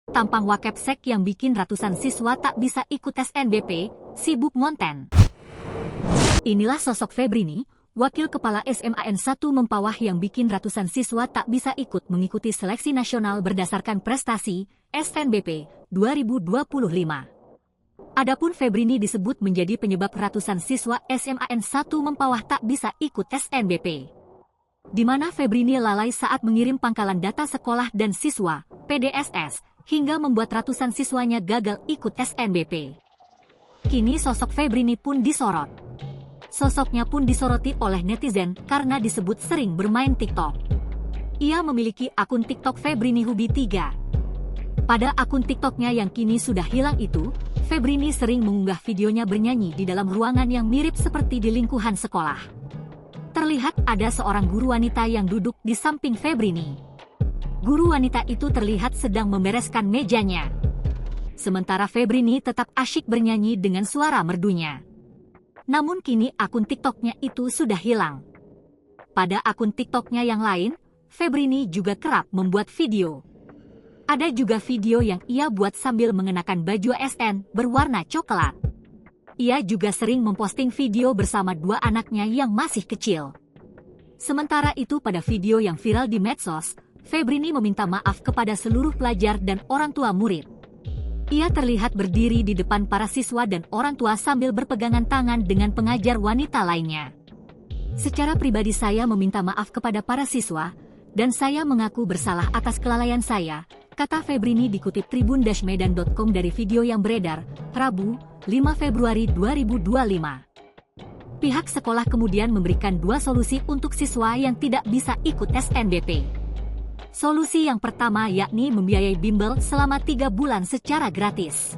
Tampang Wakepsek yang bikin ratusan siswa tak bisa ikut tes NBP, sibuk ngonten. Inilah sosok Febrini, Wakil Kepala SMAN 1 Mempawah yang bikin ratusan siswa tak bisa ikut mengikuti seleksi nasional berdasarkan prestasi, SNBP, 2025. Adapun Febrini disebut menjadi penyebab ratusan siswa SMAN 1 Mempawah tak bisa ikut tes NBP. Di mana Febrini lalai saat mengirim pangkalan data sekolah dan siswa, PDSS, hingga membuat ratusan siswanya gagal ikut tes NBP. Kini sosok Febrini pun disorot. Sosoknya pun disoroti oleh netizen karena disebut sering bermain TikTok. Ia memiliki akun TikTok Febrini Hubi 3. Pada akun TikToknya yang kini sudah hilang itu, Febrini sering mengunggah videonya bernyanyi di dalam ruangan yang mirip seperti di lingkungan sekolah. Terlihat ada seorang guru wanita yang duduk di samping Febrini. Guru wanita itu terlihat sedang membereskan mejanya. Sementara Febrini tetap asyik bernyanyi dengan suara merdunya. Namun kini akun TikToknya itu sudah hilang. Pada akun TikToknya yang lain, Febrini juga kerap membuat video. Ada juga video yang ia buat sambil mengenakan baju ASN berwarna coklat. Ia juga sering memposting video bersama dua anaknya yang masih kecil. Sementara itu pada video yang viral di medsos, Febrini meminta maaf kepada seluruh pelajar dan orang tua murid. Ia terlihat berdiri di depan para siswa dan orang tua sambil berpegangan tangan dengan pengajar wanita lainnya. Secara pribadi saya meminta maaf kepada para siswa, dan saya mengaku bersalah atas kelalaian saya, kata Febrini dikutip tribun-medan.com dari video yang beredar, Rabu, 5 Februari 2025. Pihak sekolah kemudian memberikan dua solusi untuk siswa yang tidak bisa ikut tes NBP. Solusi yang pertama yakni membiayai bimbel selama 3 bulan secara gratis.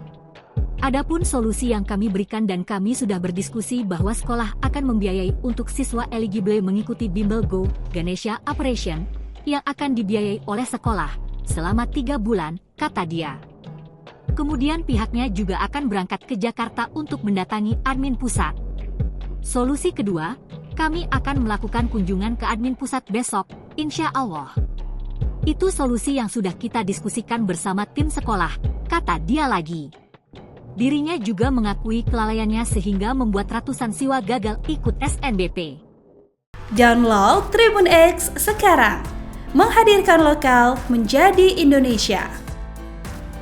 Adapun solusi yang kami berikan dan kami sudah berdiskusi bahwa sekolah akan membiayai untuk siswa eligible mengikuti bimbel Go Ganesha Operation yang akan dibiayai oleh sekolah selama 3 bulan, kata dia. Kemudian pihaknya juga akan berangkat ke Jakarta untuk mendatangi admin pusat. Solusi kedua, kami akan melakukan kunjungan ke admin pusat besok, insya Allah. Itu solusi yang sudah kita diskusikan bersama tim sekolah, kata dia lagi. Dirinya juga mengakui kelalaiannya sehingga membuat ratusan siswa gagal ikut tes NBP. Download Tribun X sekarang, menghadirkan lokal menjadi Indonesia.